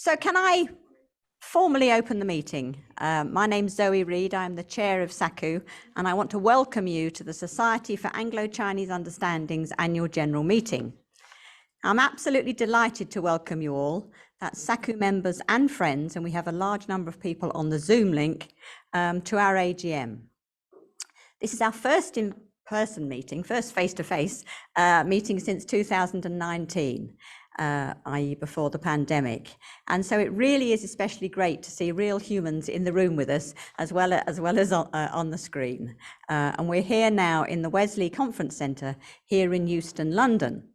So can I formally open the meeting? My name's Zoe Reid, I'm the chair of SACU, and I want to welcome you to the Society for Anglo-Chinese Understanding's annual general meeting. I'm absolutely delighted to welcome you all, that's SACU members and friends, and we have a large number of people on the Zoom link, to our AGM. This is our first in-person meeting, first face-to-face meeting since 2019. I.e. before the pandemic. And so it really is especially great to see real humans in the room with us, as well as on the screen. And we're here now in the Wesley Conference Centre here in Euston, London.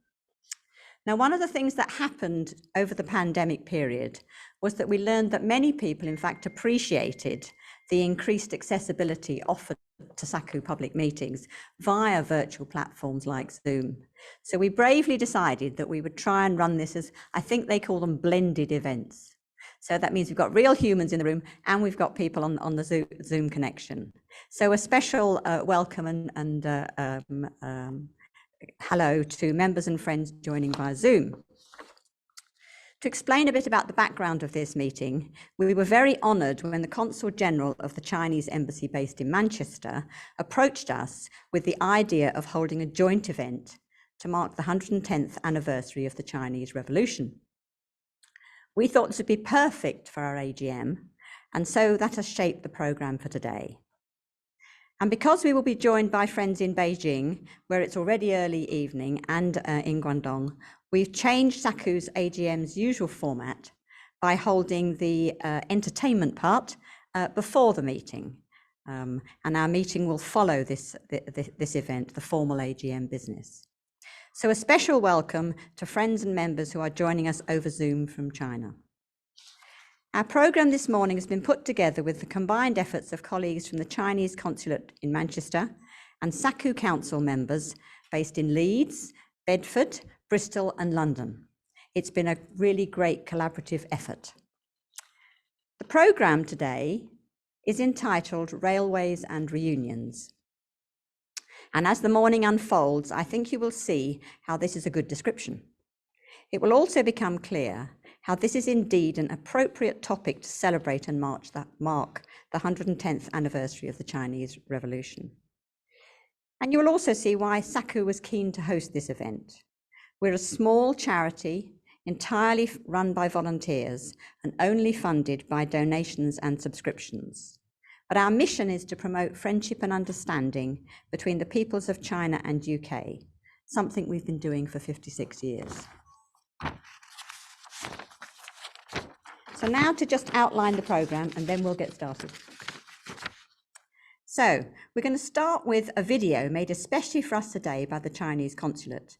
Now, one of the things that happened over the pandemic period was that we learned that many people, in fact, appreciated the increased accessibility offered to SACU public meetings via virtual platforms like Zoom. So we bravely decided that we would try and run this as, I think they call them blended events. So that means we've got real humans in the room and we've got people on the Zoom connection. So a special welcome and hello to members and friends joining via Zoom. To explain a bit about the background of this meeting, we were very honoured when the Consul General of the Chinese Embassy based in Manchester approached us with the idea of holding a joint event to mark the 110th anniversary of the Chinese Revolution. We thought this would be perfect for our AGM, and so that has shaped the programme for today. And because we will be joined by friends in Beijing, where it's already early evening, and in Guangdong, we've changed SACU's AGM's usual format by holding the entertainment part before the meeting. And our meeting will follow this event, the formal AGM business. So a special welcome to friends and members who are joining us over Zoom from China. Our programme this morning has been put together with the combined efforts of colleagues from the Chinese Consulate in Manchester and SACU Council members based in Leeds, Bedford, Bristol and London. It's been a really great collaborative effort. The programme today is entitled Railways and Reunions. And as the morning unfolds, I think you will see how this is a good description. It will also become clear how this is indeed an appropriate topic to celebrate and mark the 110th anniversary of the Chinese Revolution. And you will also see why SACU was keen to host this event. We're a small charity entirely run by volunteers and only funded by donations and subscriptions. But our mission is to promote friendship and understanding between the peoples of China and UK, something we've been doing for 56 years. So now to just outline the programme and then we'll get started. So we're going to start with a video made especially for us today by the Chinese Consulate.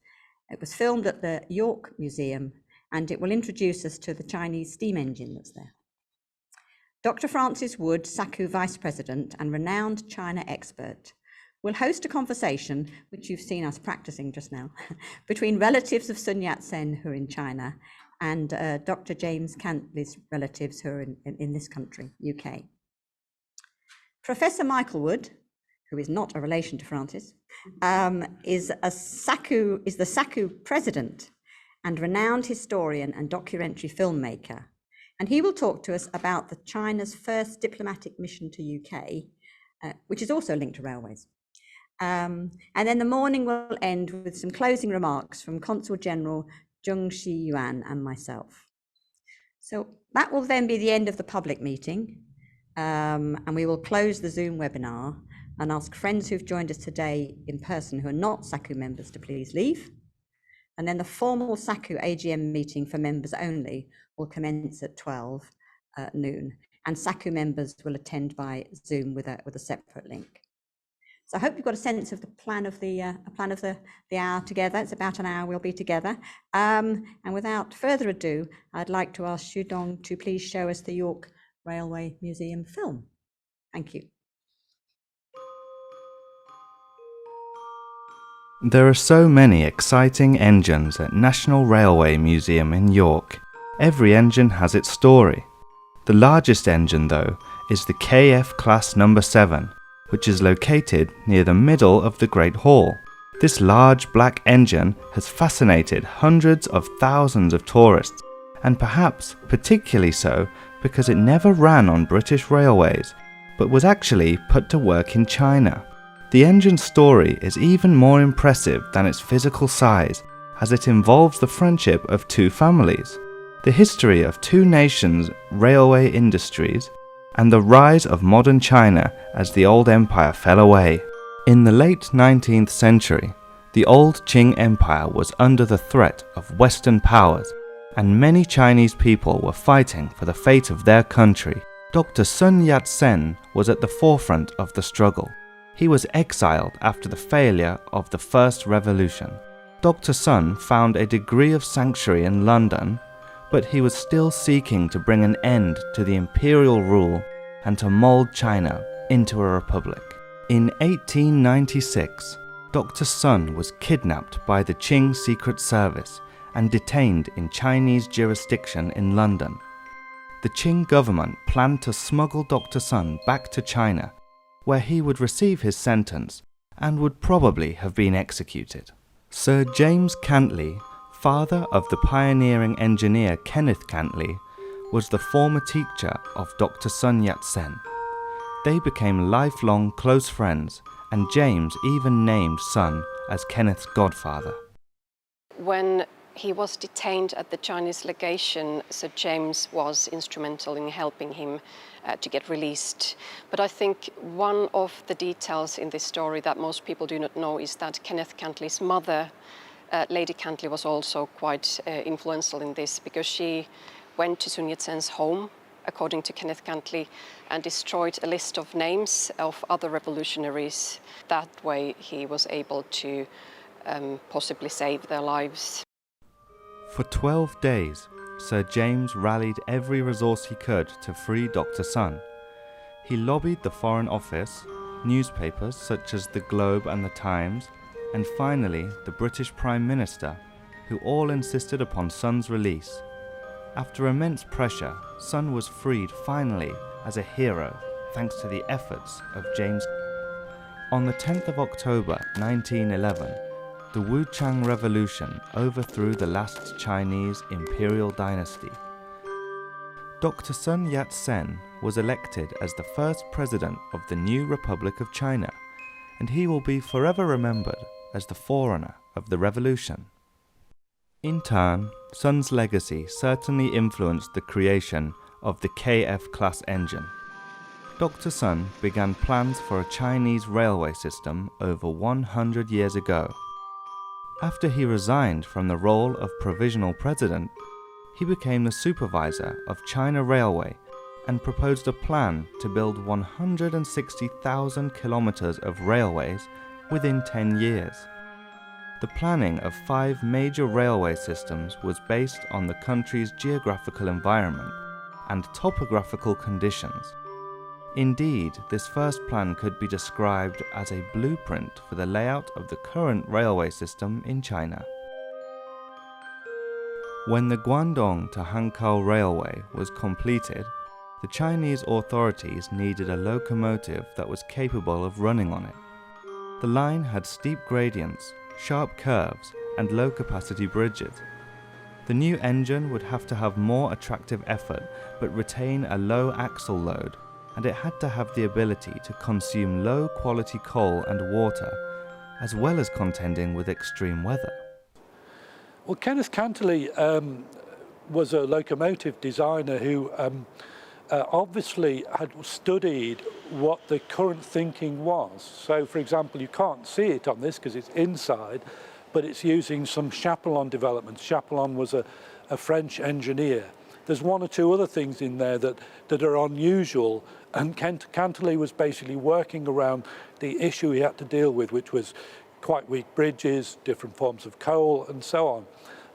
It was filmed at the York Museum and it will introduce us to the Chinese steam engine that's there. Dr. Francis Wood, SACU Vice President and renowned China expert, will host a conversation, which you've seen us practicing just now, between relatives of Sun Yat-sen who are in China and Dr. James Cantley's relatives who are in this country, UK. Professor Michael Wood, who is not a relation to Francis, is the SACU president and renowned historian and documentary filmmaker. And he will talk to us about China's first diplomatic mission to UK, which is also linked to railways. And then the morning will end with some closing remarks from Consul General Zheng Xiyuan and myself. So that will then be the end of the public meeting, and we will close the Zoom webinar and ask friends who've joined us today in person who are not SACU members to please leave. And then the formal SACU AGM meeting for members only will commence at 12 noon, and SACU members will attend by Zoom with a separate link. So I hope you've got a sense of the plan of the hour together. It's about an hour we'll be together. And without further ado, I'd like to ask Xudong to please show us the York Railway Museum film. Thank you. There are so many exciting engines at National Railway Museum in York. Every engine has its story. The largest engine, though, is the KF Class No. 7, which is located near the middle of the Great Hall. This large black engine has fascinated hundreds of thousands of tourists and perhaps particularly so because it never ran on British railways, but was actually put to work in China. The engine's story is even more impressive than its physical size, as it involves the friendship of two families, the history of two nations' railway industries, and the rise of modern China as the old empire fell away. In the late 19th century, the old Qing Empire was under the threat of Western powers, and many Chinese people were fighting for the fate of their country. Dr. Sun Yat-sen was at the forefront of the struggle. He was exiled after the failure of the First Revolution. Dr. Sun found a degree of sanctuary in London, but he was still seeking to bring an end to the imperial rule and to mold China into a republic. In 1896, Dr. Sun was kidnapped by the Qing Secret Service and detained in Chinese jurisdiction in London. The Qing government planned to smuggle Dr. Sun back to China, where he would receive his sentence and would probably have been executed. Sir James Cantley, father of the pioneering engineer Kenneth Cantley, was the former teacher of Dr. Sun Yat-sen. They became lifelong close friends, and James even named Sun as Kenneth's godfather. When he was detained at the Chinese legation, Sir James was instrumental in helping him to get released. But I think one of the details in this story that most people do not know is that Kenneth Cantley's mother, Lady Cantley, was also quite influential in this, because she went to Sun Yat-sen's home, according to Kenneth Cantley, and destroyed a list of names of other revolutionaries. That way he was able to possibly save their lives. For 12 days, Sir James rallied every resource he could to free Dr. Sun. He lobbied the Foreign Office, newspapers such as the Globe and the Times, and finally the British Prime Minister, who all insisted upon Sun's release. After immense pressure, Sun was freed finally as a hero thanks to the efforts of James. On the 10th of October 1911, the Wuchang Revolution overthrew the last Chinese imperial dynasty. Dr. Sun Yat-sen was elected as the first president of the new Republic of China, and he will be forever remembered as the forerunner of the revolution. In turn, Sun's legacy certainly influenced the creation of the KF-class engine. Dr. Sun began plans for a Chinese railway system over 100 years ago. After he resigned from the role of provisional president, he became the supervisor of China Railway and proposed a plan to build 160,000 kilometers of railways within 10 years. The planning of 5 major railway systems was based on the country's geographical environment and topographical conditions. Indeed, this first plan could be described as a blueprint for the layout of the current railway system in China. When the Guangdong to Hankou Railway was completed, the Chinese authorities needed a locomotive that was capable of running on it. The line had steep gradients, sharp curves, and low-capacity bridges. The new engine would have to have more attractive effort but retain a low axle load, and it had to have the ability to consume low-quality coal and water, as well as contending with extreme weather. Well, Kenneth Cantley was a locomotive designer who obviously had studied what the current thinking was. So, for example, you can't see it on this because it's inside, but it's using some Chapelon developments. Chapelon was a French engineer. There's one or two other things in there that are unusual, and Cantley was basically working around the issue he had to deal with, which was quite weak bridges, different forms of coal, and so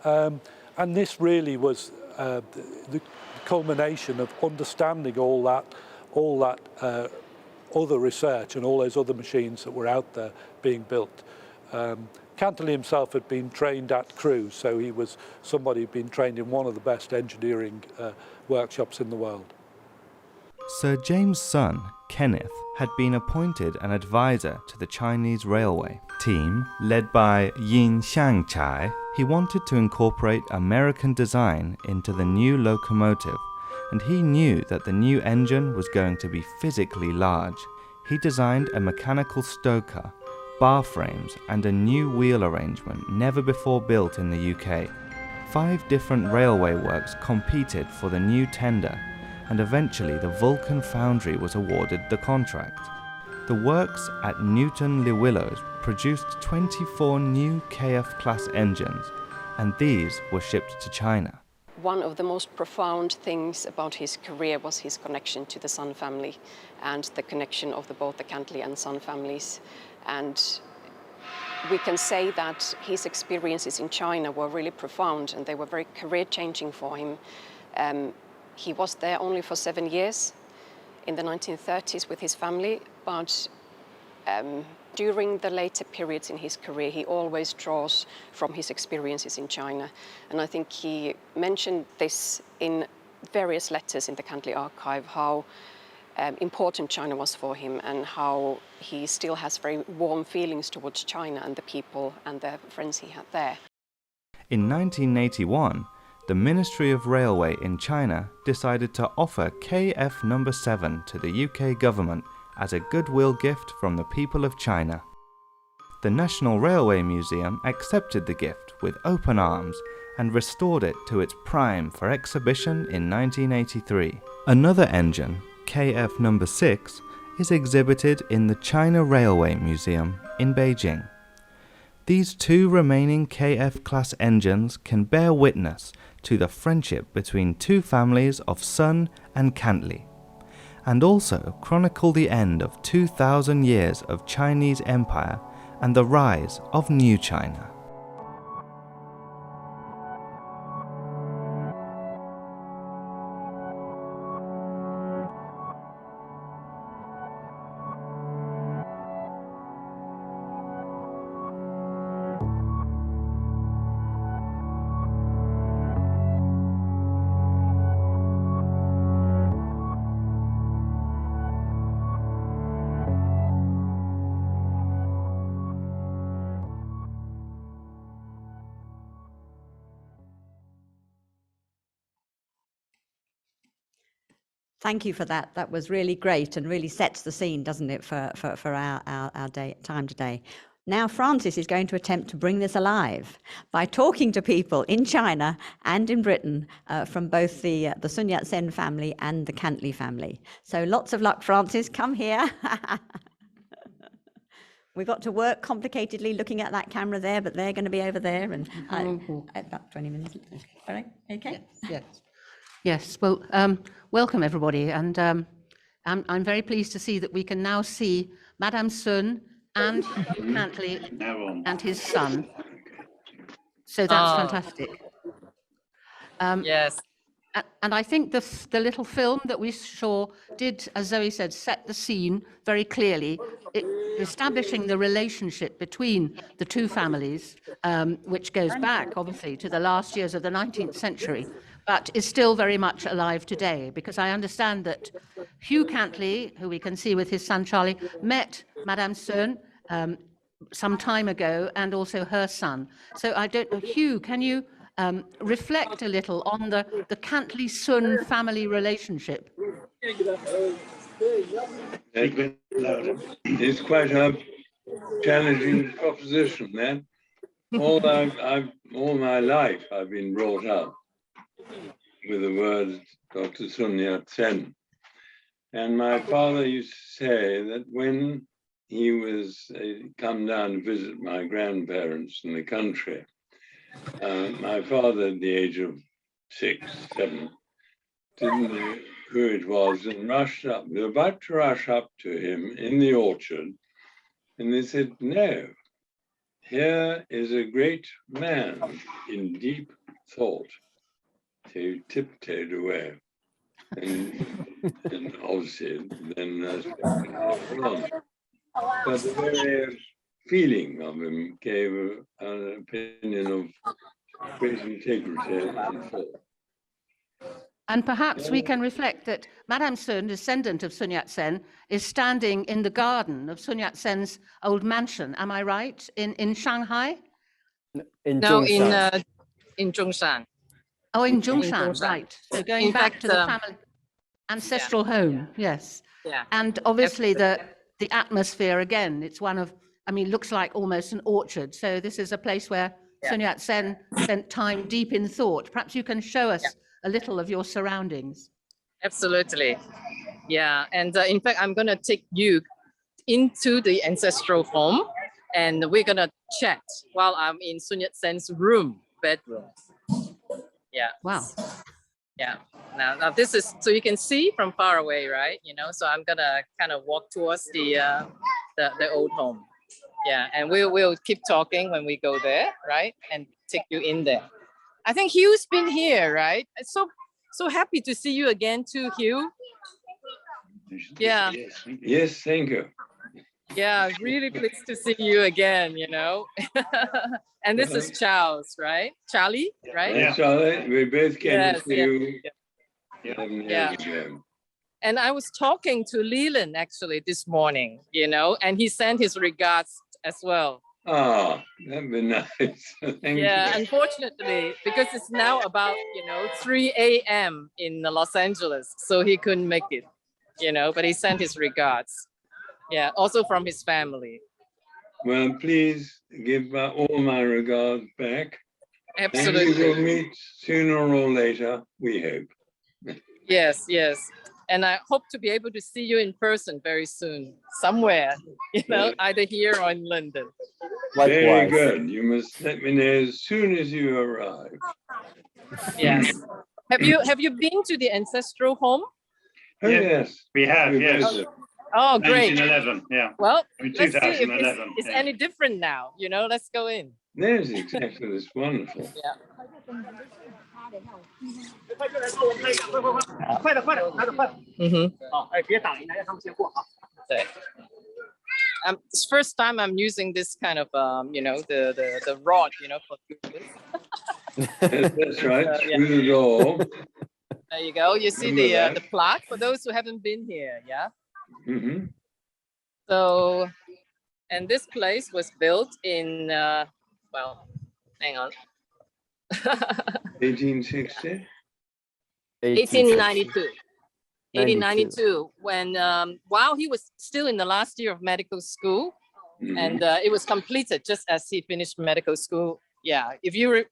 on. And this really was the culmination of understanding all that other research and all those other machines that were out there being built. Cantley himself had been trained at Crewe, so he was somebody who'd been trained in one of the best engineering workshops in the world. Sir James' son, Kenneth, had been appointed an advisor to the Chinese railway team led by Yin Xiangchai, He wanted to incorporate American design into the new locomotive, and he knew that the new engine was going to be physically large. He designed a mechanical stoker, bar frames, and a new wheel arrangement never before built in the UK. 5 different railway works competed for the new tender, and eventually the Vulcan Foundry was awarded the contract. The works at Newton-le-Willows produced 24 new KF-class engines, and these were shipped to China. One of the most profound things about his career was his connection to the Sun family and the connection of both the Cantley and Sun families. And we can say that his experiences in China were really profound, and they were very career-changing for him. He was there only for 7 years in the 1930s with his family, but during the later periods in his career, he always draws from his experiences in China. And I think he mentioned this in various letters in the Cantley archive, how important China was for him and how he still has very warm feelings towards China and the people and the friends he had there. In 1981, the Ministry of Railway in China decided to offer KF number 7 to the UK government as a goodwill gift from the people of China. The National Railway Museum accepted the gift with open arms and restored it to its prime for exhibition in 1983. Another engine, KF number 6, is exhibited in the China Railway Museum in Beijing. These 2 remaining KF-class engines can bear witness to the friendship between 2 families of Sun and Cantley, and also chronicle the end of 2,000 years of Chinese empire and the rise of New China. Thank you for that. That was really great and really sets the scene, doesn't it, for our time today. Now Francis is going to attempt to bring this alive by talking to people in China and in Britain from both the Sun Yat-sen family and the Cantley family. So lots of luck, Francis. Come here. We've got to work complicatedly looking at that camera there, but they're going to be over there. And about 20 minutes. All right. Okay. Yes. Yes. Well, welcome everybody, and I'm very pleased to see that we can now see Madame Sun and Hugh Cantley and his son. So that's fantastic. Yes. And I think the little film that we saw did, as Zoe said, set the scene very clearly, establishing the relationship between the 2 families, which goes back, obviously, to the last years of the 19th century, but is still very much alive today, because I understand that Hugh Cantley, who we can see with his son Charlie, met Madame Sun some time ago, and also her son. So I don't know, Hugh, can you reflect a little on the Cantley-Sun family relationship? It's quite a challenging proposition, then. All my life I've been brought up with the words Dr. Sun Yat-sen. And my father used to say that when he was come down to visit my grandparents in the country, my father, at the age of 6, 7, didn't know who it was and rushed up. They were about to rush up to him in the orchard, and they said, "No, here is a great man in deep thought." So he tiptoed away, and obviously then but the very feeling of him gave an opinion of great integrity and thought. And perhaps we can reflect that Madame Sun, descendant of Sun Yat-sen, is standing in the garden of Sun Yat-sen's old mansion, am I right, in Shanghai? No, in Zhongshan. Oh, in In Zhongshan, Zhongshan. right. So going In back fact, to the family ancestral home, yes. Yeah. And obviously the atmosphere again, it's one of, I mean, looks like almost an orchard. So this is a place where Sun Yat-sen spent time deep in thought. Perhaps you can show us a little of your surroundings. Absolutely. Yeah. And in fact, I'm going to take you into the ancestral home and we're going to chat while I'm in Sun Yat-sen's bedroom. Yeah. Wow. Yeah. Now this is, so you can see from far away, right? You know, so I'm gonna kind of walk towards the old home. Yeah, and we'll keep talking when we go there, right? And take you in there. I think Hugh's been here, right? It's so happy to see you again too, Hugh. Yeah. Yes, thank you. Yeah, really pleased to see you again, you know. And this is Charles, right? Charlie, right? Yeah, Charlie, we both came to see you. Yeah. And I was talking to Leland actually this morning, you know, and he sent his regards as well. Oh, that'd be nice. Thank you. Unfortunately, because it's now about, 3 a.m. in Los Angeles, so he couldn't make it, but he sent his regards. Yeah, also from his family. Well, please give all my regards back. Absolutely. And we will meet sooner or later, we hope. Yes. And I hope to be able to see you in person very soon, somewhere, either here or in London. Likewise. Very good. You must let me know as soon as you arrive. Yes. Have you been to the ancestral home? Oh, yes. We have, yes. Oh, great. 1911, yeah. Well, I mean, let's see if 2011, it's any different now. Let's go in. There's exactly. It's wonderful. Yeah. It's first time I'm using this kind of the rod for this. That's right. Through the door. There you go. You see the plaque for those who haven't been here. Yeah. Mm-hmm. So, and this place was built in hang on. 1860? 1892. 1892, when while he was still in the last year of medical school, and it was completed just as he finished medical school. Yeah, if you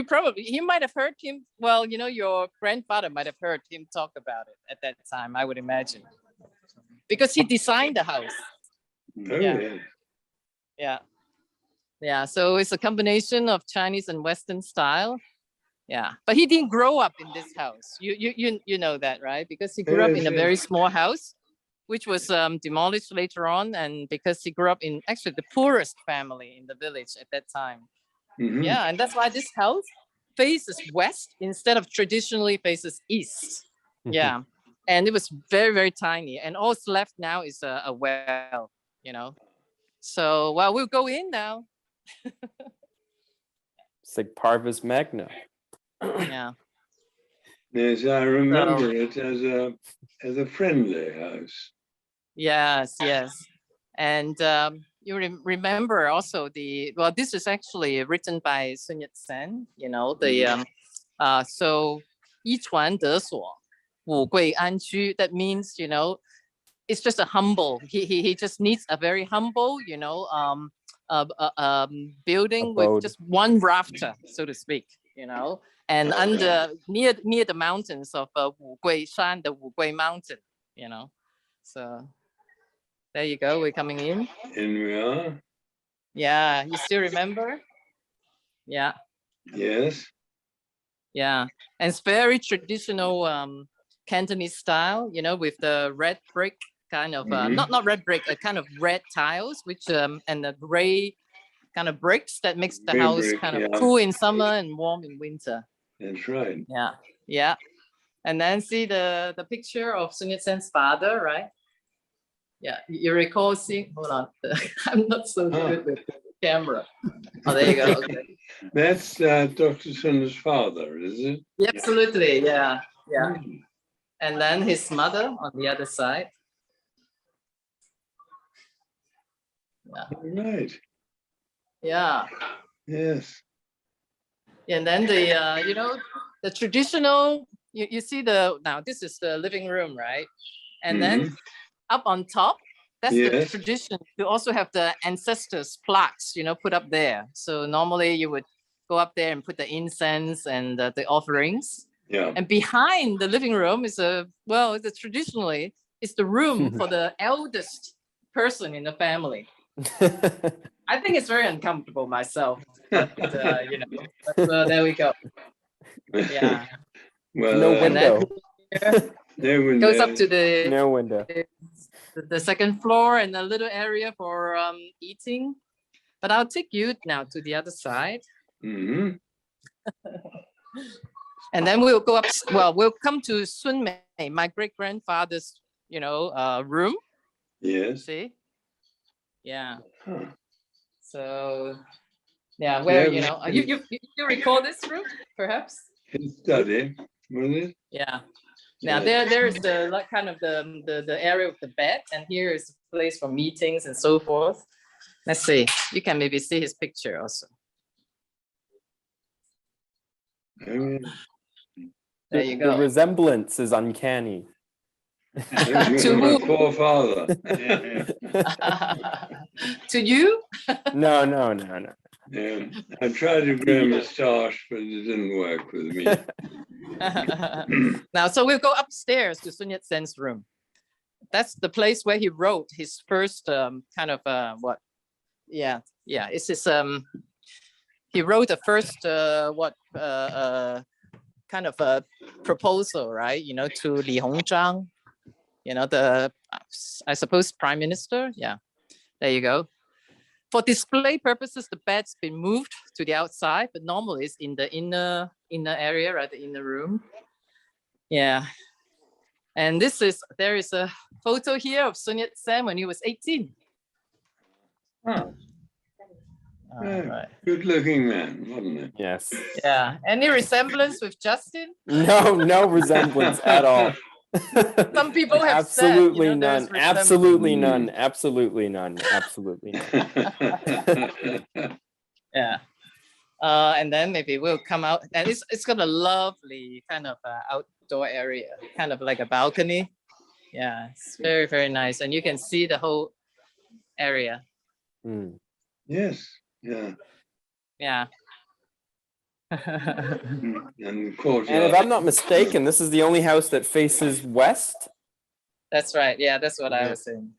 probably, he might have heard him. Well, your grandfather might have heard him talk about it at that time, I would imagine, because he designed the house. Oh, yeah. So it's a combination of Chinese and Western style. Yeah, but he didn't grow up in this house. You know that, right? Because he grew up in a very small house, which was demolished later on, and because he grew up in actually the poorest family in the village at that time. Mm-hmm. Yeah, and that's why this house faces west instead of traditionally faces east. Yeah, and it was very, very tiny, and all that's left now is a well. So we'll go in now. It's like Parvis Magna. Yeah. Yes, I remember it as a friendly house. Yes. And you remember also this is actually written by Sun Yat-sen, so 依传得所五贵安居, that means, it's just a humble, he just needs a very humble, building with just one rafter, so to speak, and near the mountains of Wu Gui Shan, the Wu Gui Mountain, So there you go. We're coming in. And we are. Yeah, you still remember? Yeah. Yes. Yeah, and it's very traditional Cantonese style, with the red brick kind of not red brick, a kind of red tiles, which and the gray kind of bricks that makes the house kind of cool in summer and warm in winter. That's right. Yeah. And then see the picture of Sun Yat-sen's father, right? Yeah, you recall seeing, hold on, I'm not so good with the camera. Oh, there you go, okay. That's Dr. Sun's father, is it? Yeah, absolutely, yeah. And then his mother on the other side. Yeah. Right. Yeah. Yes. And then the, you know, the traditional, you see now this is the living room, right? And then up on top, that's the Yes. tradition to also have the ancestors plaques, you know, put up there. So normally you would go up there and put the incense and the offerings. Yeah. And behind the living room is traditionally it's the room for the eldest person in the family. I think it's very uncomfortable myself, but you know, but, there we go. Yeah. Well, No And then window. no window. goes up to the No window. the second floor and a little area for eating. But I'll take you now to the other side. Mm-hmm. And then we'll go up. Well, we'll come to Sun Mei, my great grandfather's, you know, room. Yes. See? Yeah. Huh. So, yeah, where Yeah, you know, you recall this room, perhaps? his study, was it? Yeah. Now Yes. there's the like kind of the area of the bed, and here is a place for meetings and so forth. Let's see. You can maybe see his picture also. Oh, There you The go. resemblance is uncanny. yeah. To My who? poor father. To you? No. Yeah. I tried to grow a moustache, but it didn't work with me. Now, so we'll go upstairs to Sun Yat-sen's room. That's the place where he wrote his first kind of what? Yeah. It's his he wrote the first kind of a proposal, right? You know, to Li Hongzhang, you know, I suppose prime minister. Yeah, there you go. For display purposes, the bed's been moved to the outside, but normally it's in the inner area, right? The inner room. Yeah. And there is a photo here of Sun Yat-sen when he was 18. Huh. Right. Good looking man, wasn't it? Yes. Yeah. Any resemblance with Justin? No resemblance at all. Some people have Absolutely said, none. Absolutely none. Absolutely none. Absolutely none. Yeah. And then maybe we'll come out, and it's got a lovely kind of outdoor area, kind of like a balcony. Yeah, it's very, very nice. And you can see the whole area. Mm. Yes, yeah. Yeah. And courtyard. And if I'm not mistaken, this is the only house that faces west. That's right. Yeah, that's what I was saying.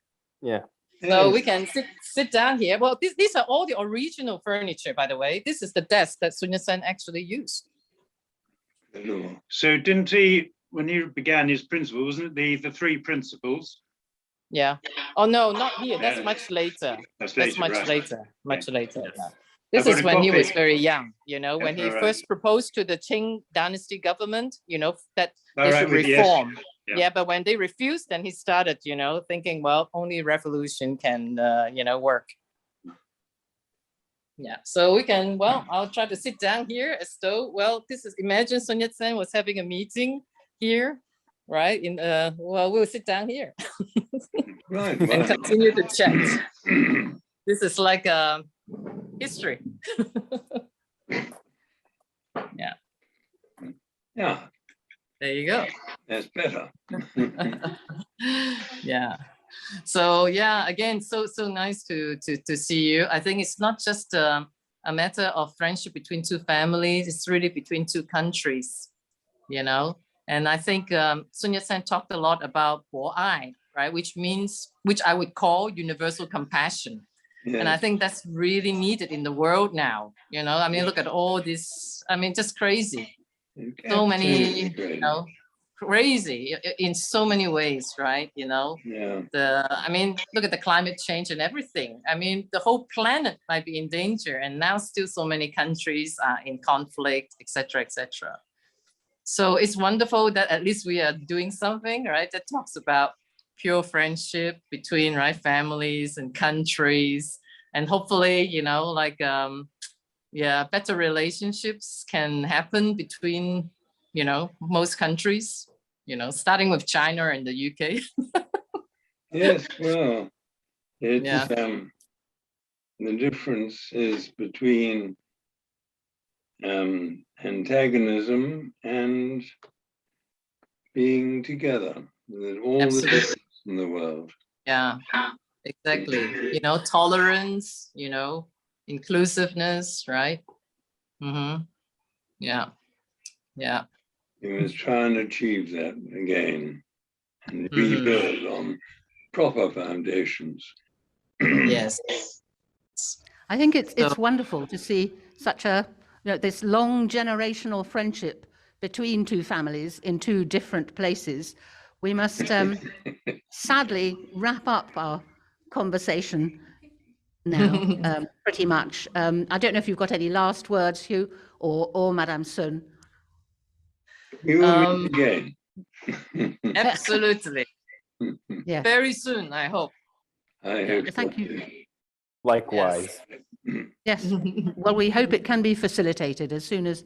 Yeah. So we can sit down here. Well, these are all the original furniture, by the way. This is the desk that Sun Yat-sen actually used. So didn't he, when he began his principle, wasn't it the three principles? Yeah. Oh no, not here. That's much later. That's much right. later. Much later. Yes. Yeah. This I've got is a when he copy. was very young, you know, when he Right. first proposed to the Qing dynasty government, you know, that they Right, should yes. reform. Yeah. Yeah, but when they refused, then he started, you know, thinking, well, only revolution can, you know, work. Yeah, so we can, well, I'll try to sit down here as though, well, imagine Sun Yat-sen was having a meeting here, right? Well, we'll sit down here. Right. And continue to chat. This is like history. Yeah. Yeah, There you go. that's better. Yeah. So yeah, again, so nice to see you. I think it's not just a matter of friendship between two families. It's really between two countries, you know. And I think Sun Yat-sen talked a lot about 博爱, right? Which I would call universal compassion. Yes. And I think that's really needed in the world now. You know, I mean, look at all this. I mean, just crazy. So many, you know, crazy in so many ways, right? You know, Yeah. I mean, look at the climate change and everything. I mean, the whole planet might be in danger, and now still so many countries are in conflict, etc., etc. So it's wonderful that at least we are doing something, right? That talks about pure friendship between, right, families and countries, and hopefully, you know, like yeah, better relationships can happen between, you know, most countries, you know, starting with China and the UK. Yes, well, it's Yeah. the difference is between antagonism and being together with all the Absolutely. difference in the world. Yeah, exactly. You know, tolerance, you know, inclusiveness, right? Yeah, yeah. We must try and achieve that again and rebuild on proper foundations. Yes. I think it's wonderful to see such a, this long generational friendship between two families in two different places. We must sadly wrap up our conversation now, pretty much. I don't know if you've got any last words, Hugh, or Madame Sun. We will meet again. Absolutely. Yeah. Very soon, I hope. I hope. Thank you. Likewise. Yes. Well, we hope it can be facilitated as soon as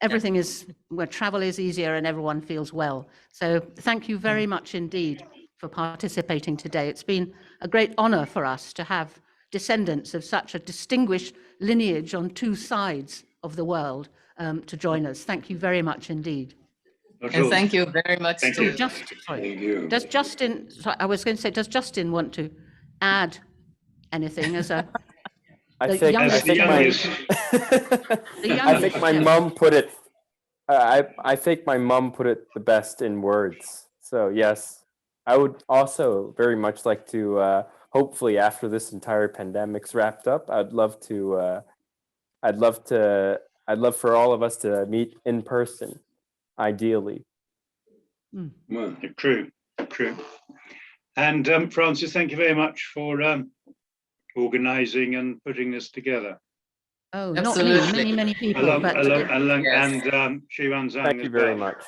everything is, where travel is easier and everyone feels well. So thank you very much indeed for participating today. It's been a great honor for us to have descendants of such a distinguished lineage on two sides of the world to join us. Thank you very much indeed. And thank you very much too. Thank you. Does Justin, I was going to say, does Justin want to add anything as a I think my mum put it. I think my mum put it the best in words. So yes, I would also very much like to. Hopefully, after this entire pandemic's wrapped up, I'd love for all of us to meet in person, ideally. Well, True. And Francis, thank you very much for organising and putting this together. Oh, Absolutely. not me, many people. And Yes. Shiwan Zhang. Thank you very much.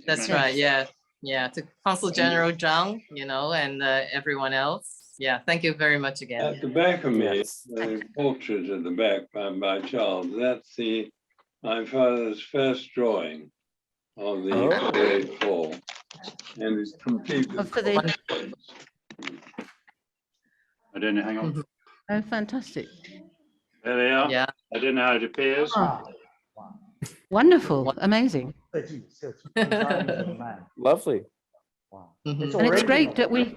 That's right. Yeah. Yeah. To Consul General Zhang, you know, and everyone else. Yeah. Thank you very much again. at the back of me, Yes. the portrait at the back by Charles, that's my father's first drawing of the Great Fall. And it's completely. I don't know, hang on. Oh, fantastic. There they are. Yeah. I don't know how it appears. Wonderful, amazing. Lovely. And it's great that we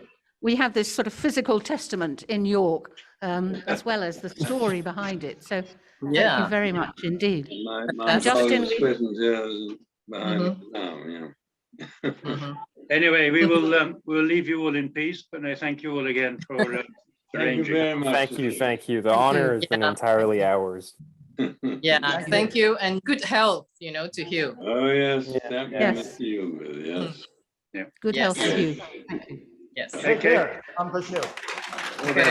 have this sort of physical testament in York, as well as the story behind it. So thank you very much indeed. My Justin, father's sweat and tears behind it now, yeah. Anyway, we'll leave you all in peace, but no, thank you all again for Thank you arranging. very much. Thank you. The honor has been entirely ours. Yeah. Thank you. And good health, you know, to Hugh. Oh, yes. Yeah. Yes. To you with, yes. Good Yes. health to you. Thank you. Yes. Okay. Okay.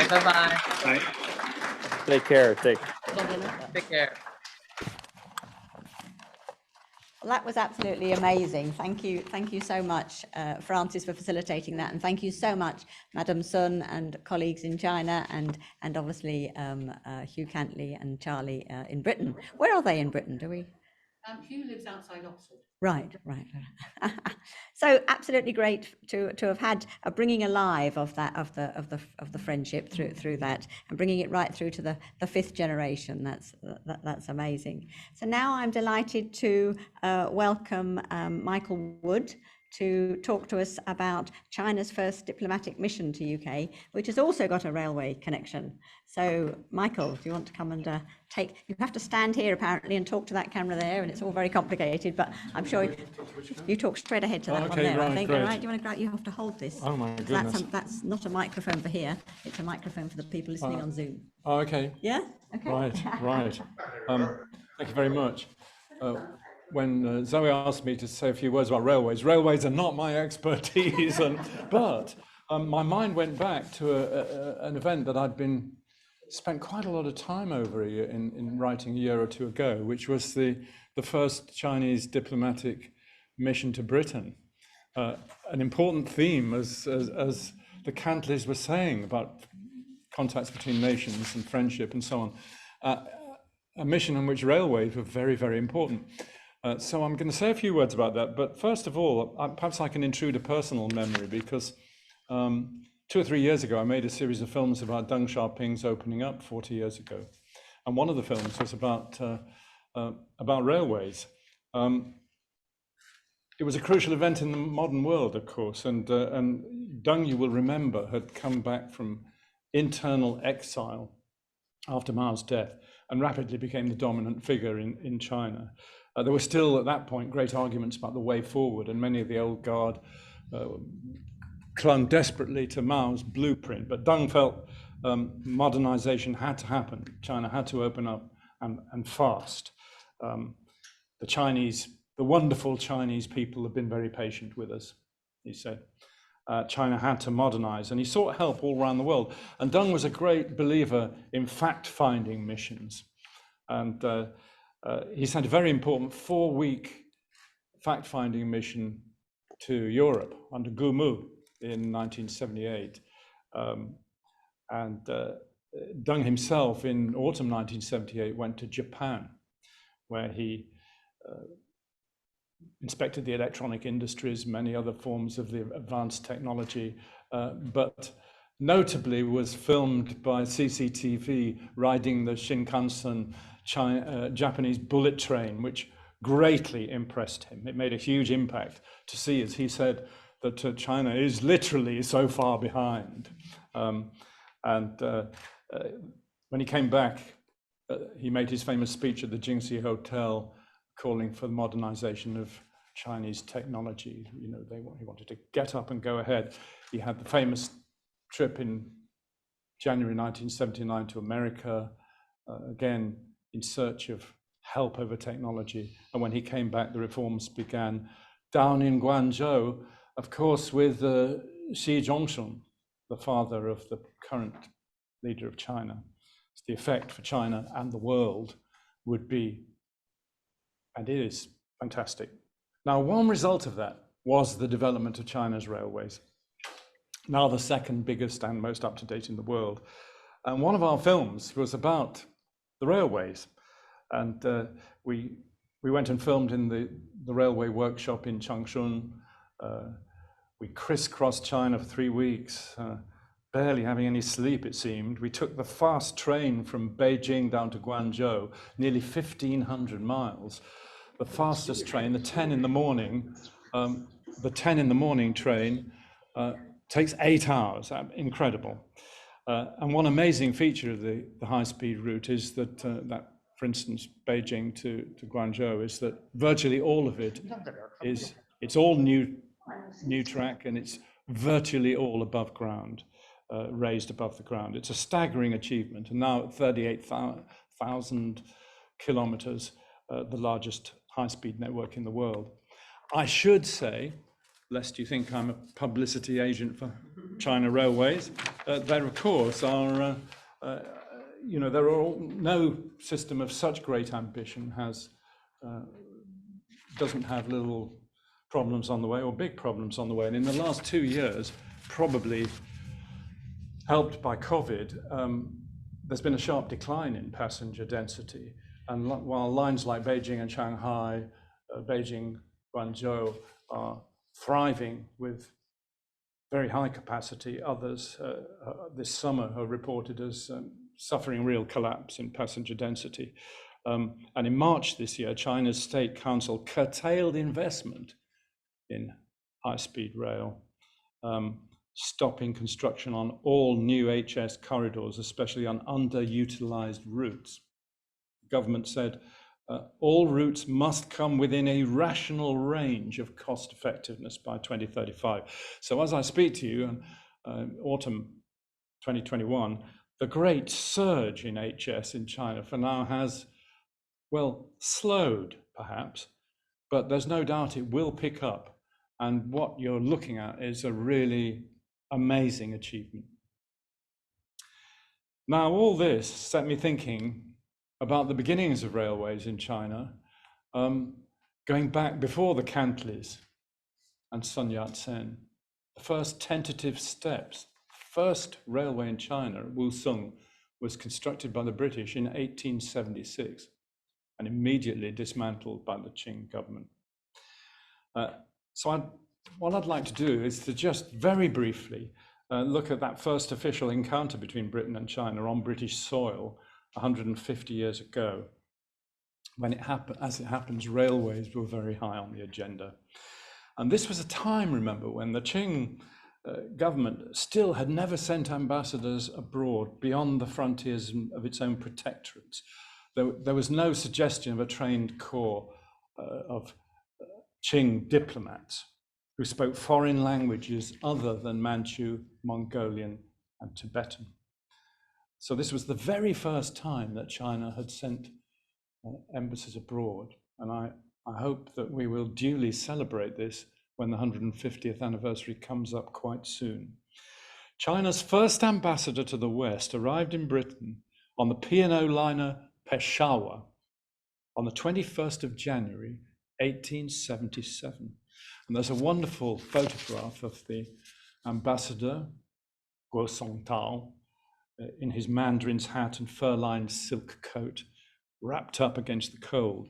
Bye-bye. Bye. Take care. Take care. Well, that was absolutely amazing. Thank you so much, Francis, for facilitating that, and thank you so much, Madam Sun and colleagues in China, and obviously Hugh Cantley and Charlie in Britain. Where are they in Britain? Do we? Hugh lives outside Oxford. Right. So absolutely great to have had a bringing alive of the friendship through that, and bringing it right through to the fifth generation. That's amazing. So now I'm delighted to welcome Michael Wood to talk to us about China's first diplomatic mission to UK, which has also got a railway connection. So, Michael, do you want to come and you have to stand here apparently and talk to that camera there, and it's all very complicated, but I'm sure you talk straight ahead to that one there, right, I think. great. All right, do you want to, you have to hold this. Oh my goodness. That's not a microphone for here, it's a microphone for the people listening on Zoom. Oh, okay. Yeah? Okay. Right. Thank you very much. When Zoe asked me to say a few words about railways are not my expertise, but my mind went back to an event that I'd spent quite a lot of time over in writing a year or two ago, which was the first Chinese diplomatic mission to Britain. An important theme, as the Cantleys were saying, about contacts between nations and friendship and so on. A mission in which railways were very, very important. So I'm going to say a few words about that. But first of all, perhaps I can intrude a personal memory, because 2 or 3 years ago, I made a series of films about Deng Xiaoping's opening up 40 years ago. And one of the films was about about railways. It was a crucial event in the modern world, of course, and Deng, you will remember, had come back from internal exile after Mao's death and rapidly became the dominant figure in China. There were still, at that point, great arguments about the way forward, and many of the old guard clung desperately to Mao's blueprint. But Deng felt modernization had to happen. China had to open up and fast. The wonderful Chinese people have been very patient with us, he said. China had to modernize, and he sought help all around the world. And Deng was a great believer in fact-finding missions. And he sent a very important 4-week fact-finding mission to Europe under Gumu in 1978. Deng himself, in autumn 1978, went to Japan, where he inspected the electronic industries, many other forms of the advanced technology, but notably was filmed by CCTV riding the Shinkansen Japanese bullet train, which greatly impressed him. It made a huge impact to see, as he said, that China is literally so far behind. When he came back, he made his famous speech at the Jingxi Hotel, calling for the modernization of Chinese technology. You know, he wanted to get up and go ahead. He had the famous trip in January 1979 to America, again in search of help over technology. And when he came back, the reforms began down in Guangzhou, of course, with Xi Jinping, the father of the current leader of China. The effect for China and the world would be, and it is, fantastic. Now, one result of that was the development of China's railways, now the second biggest and most up-to-date in the world. And one of our films was about the railways. And we went and filmed in the railway workshop in Changchun. We crisscrossed China for 3 weeks, barely having any sleep, it seemed. We took the fast train from Beijing down to Guangzhou, nearly 1,500 miles. The fastest train, the 10 in the morning train takes 8 hours, incredible. And one amazing feature of the high-speed route is that, for instance, Beijing to Guangzhou, is that virtually all of it it's all new track, and it's virtually all above ground, raised above the ground. It's a staggering achievement, and now at 38,000 kilometers, the largest high-speed network in the world. I should say, lest you think I'm a publicity agent for China Railways, there of course are, there are no system of such great ambition doesn't have little problems on the way or big problems on the way. And in the last 2 years, probably helped by COVID, there's been a sharp decline in passenger density. And while lines like Beijing and Shanghai, Beijing, Guangzhou are thriving with very high capacity, others this summer are reported as suffering real collapse in passenger density. And in March this year, China's State Council curtailed investment in high-speed rail, stopping construction on all new HS corridors, especially on underutilized routes. The government said all routes must come within a rational range of cost effectiveness by 2035. So as I speak to you in autumn 2021, the great surge in HS in China for now has, well, slowed perhaps, but there's no doubt it will pick up. And what you're looking at is a really amazing achievement. Now, all this set me thinking about the beginnings of railways in China, going back before the Cantleys and Sun Yat-sen. The first tentative steps, first railway in China, Wusong, was constructed by the British in 1876 and immediately dismantled by the Qing government. What I'd like to do is to just very briefly look at that first official encounter between Britain and China on British soil 150 years ago. when it happened, as it happens, railways were very high on the agenda. And this was a time, remember, when the Qing government still had never sent ambassadors abroad beyond the frontiers of its own protectorates. There was no suggestion of a trained corps of Qing diplomats who spoke foreign languages other than Manchu, Mongolian, and Tibetan. So this was the very first time that China had sent embassies abroad. And I hope that we will duly celebrate this when the 150th anniversary comes up quite soon. China's first ambassador to the West arrived in Britain on the P&O liner Peshawar on the 21st of January, 1877. And there's a wonderful photograph of the ambassador, Guo Songtao, in his mandarin's hat and fur-lined silk coat, wrapped up against the cold.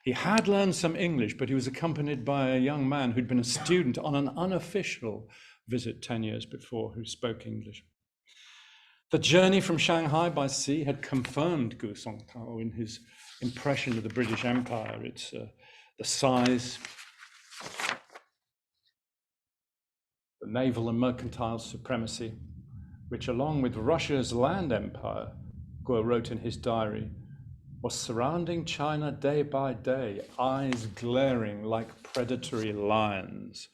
He had learned some English, but he was accompanied by a young man who'd been a student on an unofficial visit 10 years before, who spoke English. The journey from Shanghai by sea had confirmed Guo Songtao in his impression of the British Empire. It's the size, the naval and mercantile supremacy, which, along with Russia's land empire, Guo wrote in his diary, was surrounding China day by day, eyes glaring like predatory lions.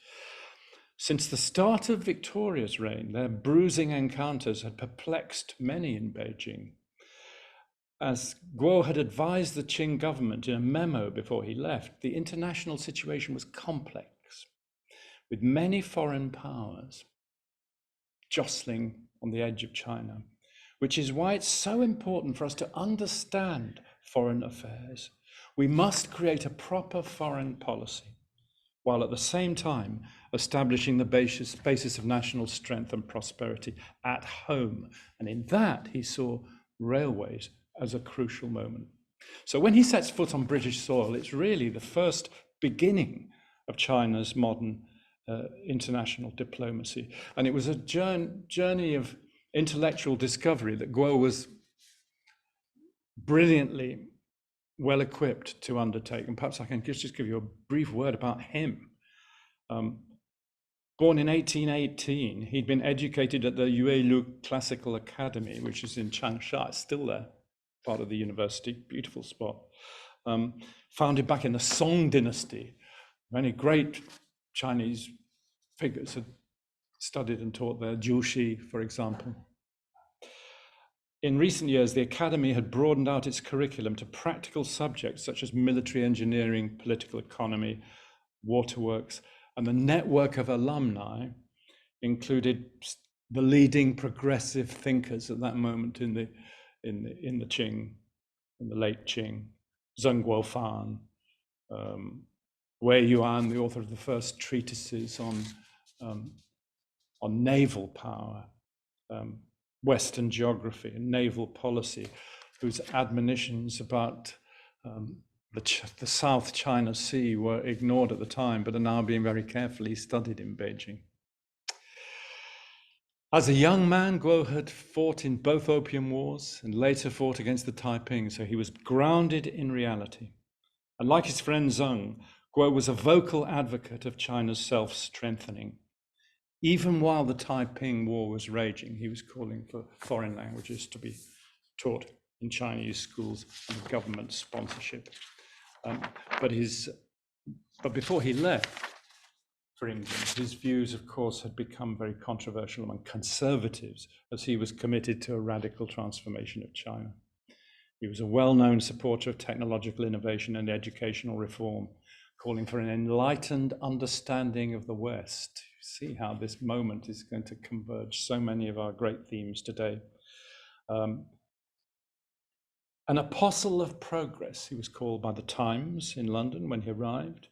Since the start of Victoria's reign, their bruising encounters had perplexed many in Beijing. As Guo had advised the Qing government in a memo before he left, the international situation was complex, with many foreign powers jostling on the edge of China, which is why it's so important for us to understand foreign affairs. We must create a proper foreign policy, while at the same time establishing the basis of national strength and prosperity at home. And in that, he saw railways as a crucial moment. So when he sets foot on British soil, it's really the first beginning of China's modern international diplomacy. And it was a journey of intellectual discovery that Guo was brilliantly well equipped to undertake. And perhaps I can just give you a brief word about him. Born in 1818, he'd been educated at the Yuelu Classical Academy, which is in Changsha. It's still there, part of the university, beautiful spot. Founded back in the Song dynasty. Many great Chinese figures had studied and taught there, Jushi, for example. In recent years, the academy had broadened out its curriculum to practical subjects such as military engineering, political economy, waterworks, and the network of alumni included the leading progressive thinkers at that moment in the Qing, in the late Qing, Zheng Guofan, Wei Yuan, the author of the first treatises on naval power, Western geography and naval policy, whose admonitions about the South China Sea were ignored at the time, but are now being very carefully studied in Beijing. As a young man, Guo had fought in both Opium Wars and later fought against the Taiping, so he was grounded in reality. And like his friend Zheng, Guo was a vocal advocate of China's self-strengthening. Even while the Taiping War was raging, he was calling for foreign languages to be taught in Chinese schools and government sponsorship. But before he left for England, his views, of course, had become very controversial among conservatives, as he was committed to a radical transformation of China. He was a well-known supporter of technological innovation and educational reform, calling for an enlightened understanding of the West. See how this moment is going to converge so many of our great themes today. An apostle of progress, he was called by the Times in London when he arrived.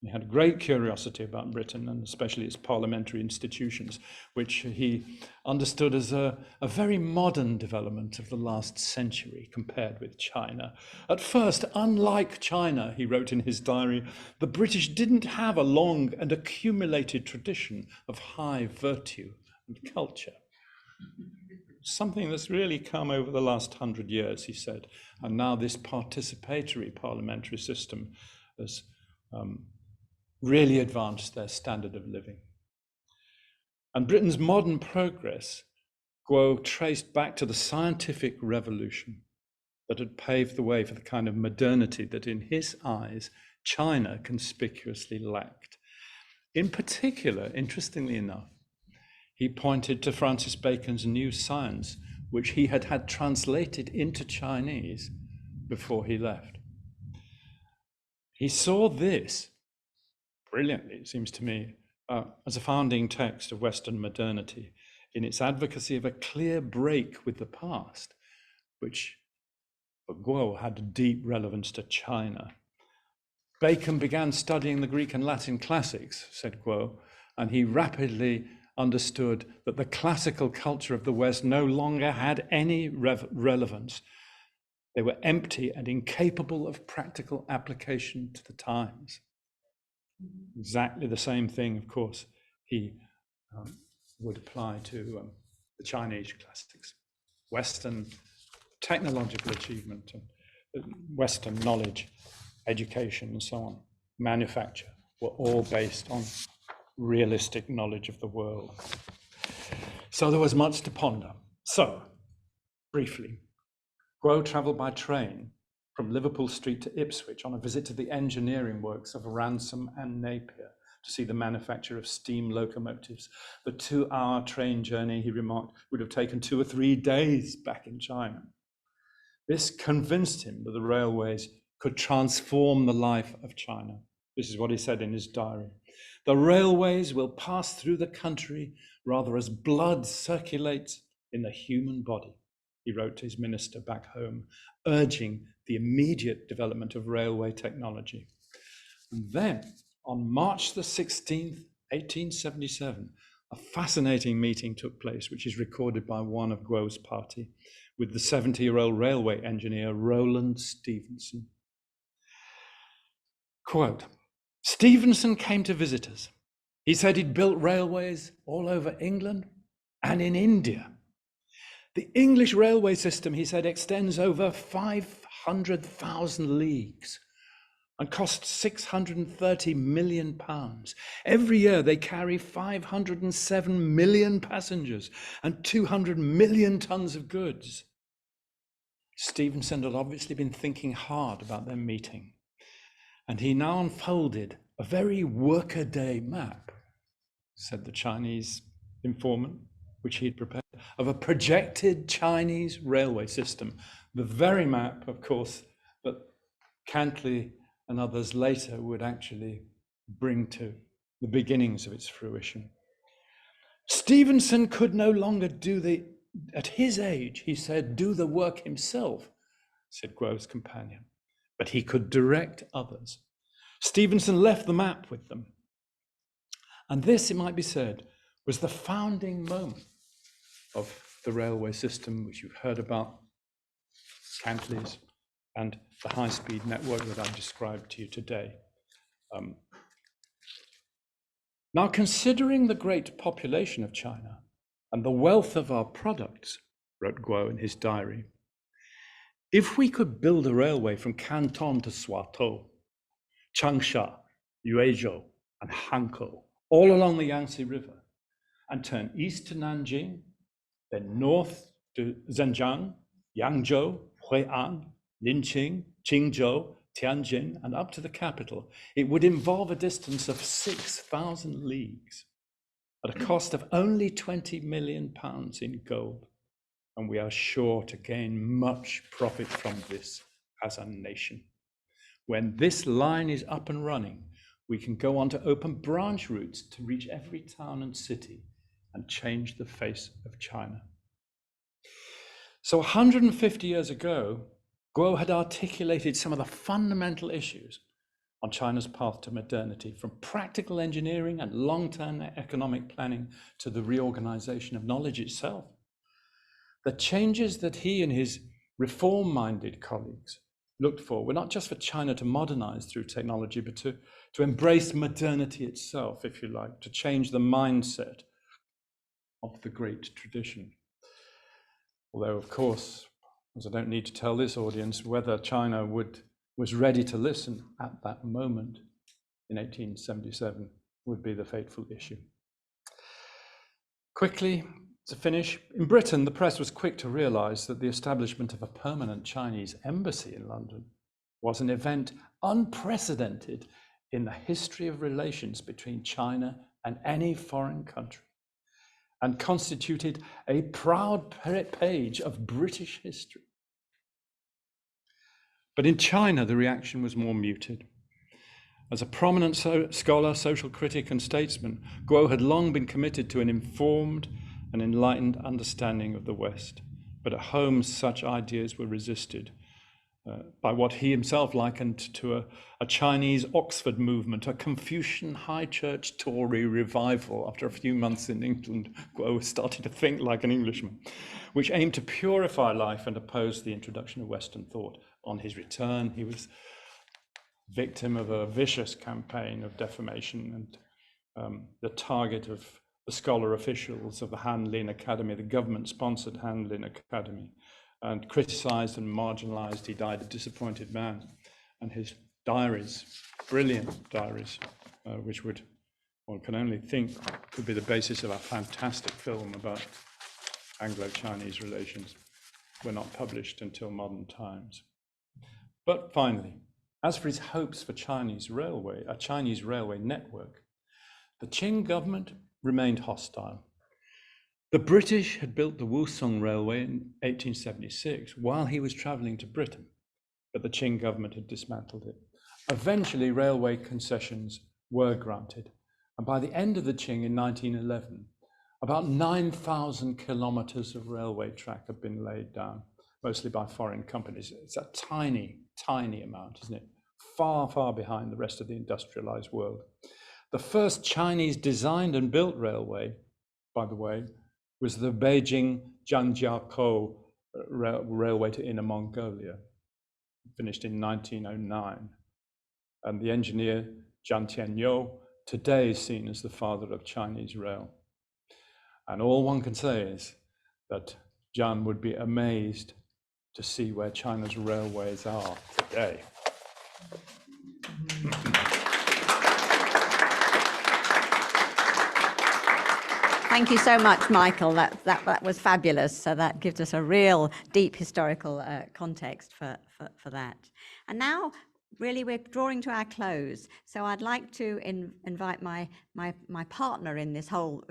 He had great curiosity about Britain and especially its parliamentary institutions, which he understood as a very modern development of the last century compared with China. At first, unlike China, he wrote in his diary, the British didn't have a long and accumulated tradition of high virtue and culture. something that's really come over the last 100 years, he said, and now this participatory parliamentary system has really advanced their standard of living. And Britain's modern progress, Guo traced back to the scientific revolution that had paved the way for the kind of modernity that in his eyes, China conspicuously lacked. In particular, interestingly enough, he pointed to Francis Bacon's New Science, which he had had translated into Chinese before he left. He saw this brilliantly, it seems to me, as a founding text of Western modernity in its advocacy of a clear break with the past, which for Guo had a deep relevance to China. Bacon began studying the Greek and Latin classics, said Guo, and he rapidly understood that the classical culture of the West no longer had any relevance. They were empty and incapable of practical application to the times. Exactly the same thing, of course, he would apply to the Chinese classics. Western technological achievement and Western knowledge, education, and so on, manufacture, were all based on realistic knowledge of the world. So there was much to ponder. So, briefly, Guo travelled by train from Liverpool Street to Ipswich on a visit to the engineering works of Ransom and Napier to see the manufacture of steam locomotives. The 2-hour train journey, he remarked, would have taken 2 or 3 days back in China. This convinced him that the railways could transform the life of China. This is what he said in his diary. The railways will pass through the country rather as blood circulates in the human body, he wrote to his minister back home, urging the immediate development of railway technology. And then, on March the 16th, 1877, a fascinating meeting took place, which is recorded by one of Guo's party, with the 70-year-old railway engineer, Roland Stephenson. Quote, Stephenson came to visit us. He said he'd built railways all over England and in India. The English railway system, he said, extends over 500,000 leagues and costs £630 million. Every year they carry 507 million passengers and 200 million tons of goods. Stephenson had obviously been thinking hard about their meeting, and he now unfolded a very workaday map, said the Chinese informant, which he'd prepared, of a projected Chinese railway system. The very map, of course, that Cantley and others later would actually bring to the beginnings of its fruition. Stephenson could no longer at his age, he said, do the work himself, said Guo's companion, but he could direct others. Stephenson left the map with them. And this, it might be said, was the founding moment of the railway system, which you've heard about, Cantley's, and the high-speed network that I described to you today. Now, considering the great population of China and the wealth of our products, wrote Guo in his diary, if we could build a railway from Canton to Swatou, Changsha, Yuezhou, and Hankou, all along the Yangtze River, and turn east to Nanjing, then north to Zhenjiang, Yangzhou, Hui'an, Linqing, Qingzhou, Tianjin, and up to the capital, it would involve a distance of 6,000 leagues at a cost of only £20 million in gold. And we are sure to gain much profit from this as a nation. When this line is up and running, we can go on to open branch routes to reach every town and city and change the face of China. So 150 years ago, Guo had articulated some of the fundamental issues on China's path to modernity, from practical engineering and long-term economic planning to the reorganization of knowledge itself. The changes that he and his reform-minded colleagues looked for were not just for China to modernize through technology, but to embrace modernity itself, if you like, to change the mindset of the great tradition. Although, of course, as I don't need to tell this audience, whether China was ready to listen at that moment in 1877 would be the fateful issue. Quickly, to finish, in Britain, the press was quick to realize that the establishment of a permanent Chinese embassy in London was an event unprecedented in the history of relations between China and any foreign country, and constituted a proud page of British history. But in China, the reaction was more muted. As a prominent scholar, social critic, and statesman, Guo had long been committed to an informed and enlightened understanding of the West. But at home, such ideas were resisted by what he himself likened to a Chinese Oxford movement, a Confucian high church Tory revival. After a few months in England, Guo started to think like an Englishman, which aimed to purify life and oppose the introduction of Western thought. On his return, he was victim of a vicious campaign of defamation and the target of the scholar officials of the Han Lin Academy, the government-sponsored Han Lin Academy, and criticized and marginalized. He died a disappointed man. And his diaries, brilliant diaries, which one can only think could be the basis of a fantastic film about Anglo-Chinese relations, were not published until modern times. But finally, as for his hopes for a Chinese railway network, the Qing government remained hostile. The British had built the Wusong Railway in 1876 while he was traveling to Britain, but the Qing government had dismantled it. Eventually, railway concessions were granted, and by the end of the Qing in 1911, about 9,000 kilometers of railway track had been laid down, mostly by foreign companies. It's a tiny, tiny amount, isn't it? Far, far behind the rest of the industrialized world. The first Chinese designed and built railway, by the way, was the Beijing-Zhangjiakou railway to Inner Mongolia, finished in 1909. And the engineer Zhang Tianyou, today is seen as the father of Chinese rail. And all one can say is that Zhang would be amazed to see where China's railways are today. Thank you so much, Michael. That was fabulous. So that gives us a real deep historical context for that. And now, really, we're drawing to our close. So I'd like to invite my partner in this whole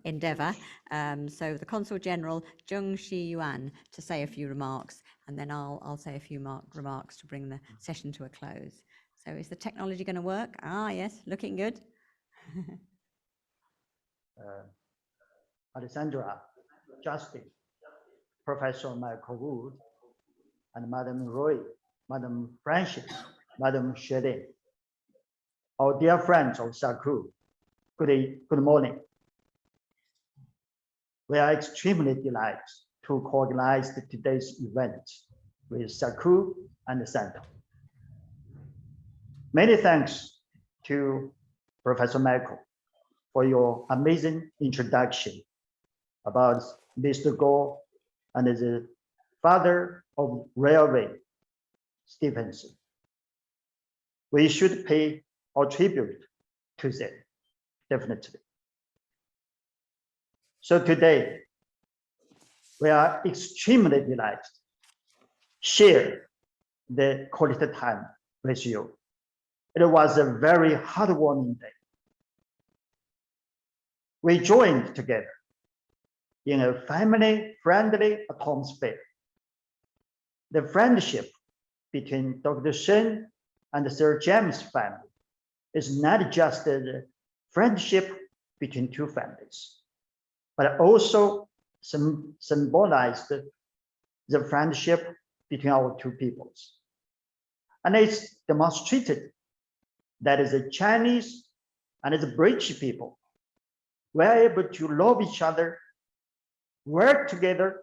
endeavour, so the Consul General Zheng Shiyuan, to say a few remarks, and then I'll say a few remarks to bring the session to a close. So is the technology going to work? Ah, yes, looking good. Alessandra, Justin, Professor Michael Wood, and Madam Roy, Madam Francis, Madam Shedin, our dear friends of SACU, good morning. We are extremely delighted to co-organize today's event with SACU and the Center. Many thanks to Professor Michael for your amazing introduction about Mr. Guo and the father of railway, Stephenson. We should pay our tribute to them, definitely. So today, we are extremely delighted to share the quality time with you. It was a very heartwarming day. We joined together in a family-friendly atmosphere. The friendship between Dr. Shen and Sir James' family is not just a friendship between two families, but also symbolized the friendship between our two peoples. And it's demonstrated that the Chinese and the British people were able to love each other, work together,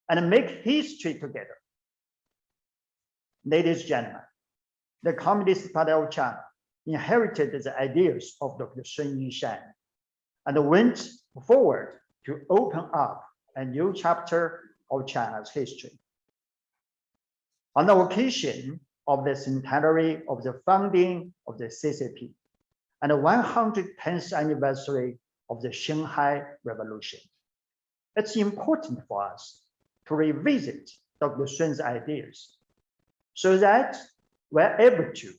and make history together. Ladies and gentlemen, the Communist Party of China inherited the ideas of Dr. Sun Yat-sen and went forward to open up a new chapter of China's history. On the occasion of the centenary of the founding of the CCP and the 110th anniversary of the Shanghai Revolution, it's important for us to revisit Dr. Sun's ideas so that we're able to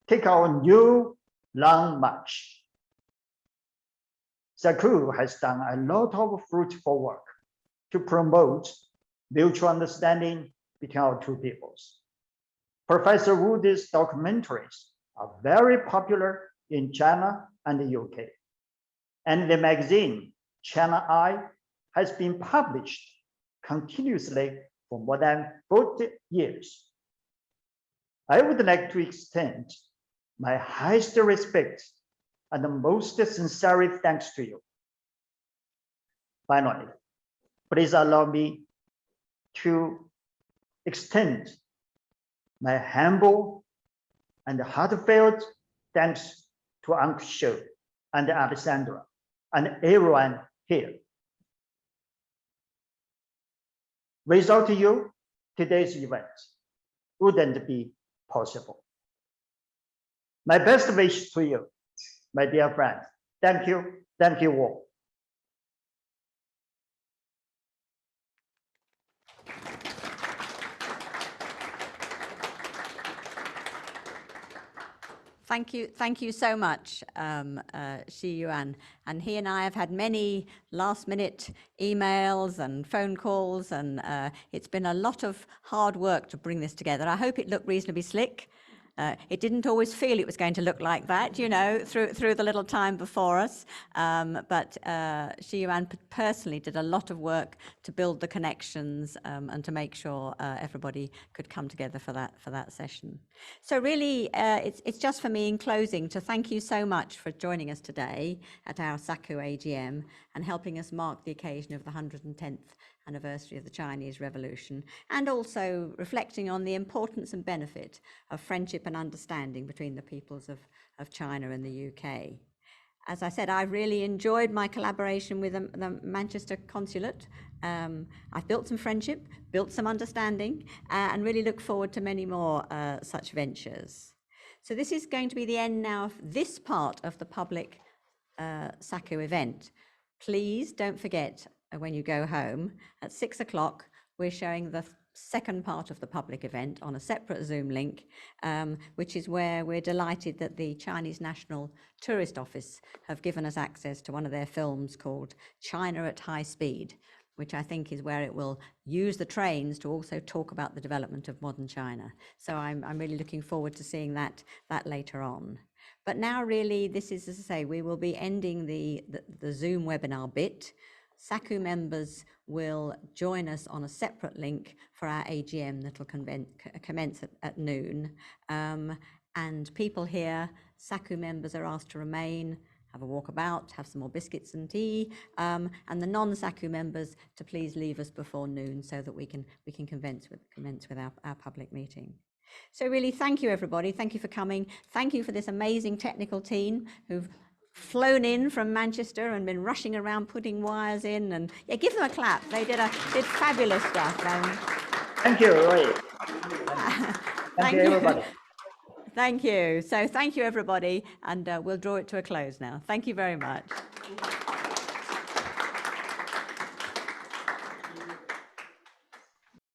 take our new long march. SACU has done a lot of fruitful work to promote mutual understanding between our two peoples. Professor Woody's documentaries are very popular in China and the UK. And the magazine, China Eye, has been published continuously for more than 40 years. I would like to extend my highest respect and most sincere thanks to you. Finally, please allow me to extend my humble and heartfelt thanks to Uncle Shou and Alessandra and everyone here. Without you, today's event wouldn't be possible. My best wish to you, my dear friends. Thank you all. Thank you so much, Xi Yuan. And he and I have had many last-minute emails and phone calls, and it's been a lot of hard work to bring this together. I hope it looked reasonably slick. It didn't always feel it was going to look like that, you know, through the little time before us. But Xi Yuan personally did a lot of work to build the connections and to make sure everybody could come together for that session. So really, it's just for me in closing to thank you so much for joining us today at our SACU AGM and helping us mark the occasion of the 110th anniversary of the Chinese Revolution, and also reflecting on the importance and benefit of friendship and understanding between the peoples of China and the UK. As I said, I've really enjoyed my collaboration with the Manchester Consulate. I've built some friendship, built some understanding, and really look forward to many more such ventures. So this is going to be the end now of this part of the public SACU event. Please don't forget, when you go home, at 6 o'clock, we're showing the second part of the public event on a separate Zoom link, which is where we're delighted that the Chinese National Tourist Office have given us access to one of their films called China at High Speed, which I think is where it will use the trains to also talk about the development of modern China. So I'm really looking forward to seeing that later on. But now really, this is, as I say, we will be ending the Zoom webinar bit. SACU members will join us on a separate link for our AGM that will commence at noon. And people here, SACU members, are asked to remain, have a walk about, have some more biscuits and tea, and the non-SACU members to please leave us before noon so that we can commence with our public meeting. So really, thank you everybody. Thank you for coming. Thank you for this amazing technical team who've flown in from Manchester and been rushing around putting wires in, and yeah, give them a clap. They did fabulous stuff. Thank you, Roy. Thank you, everybody. Thank you. So thank you, everybody, and we'll draw it to a close now. Thank you very much.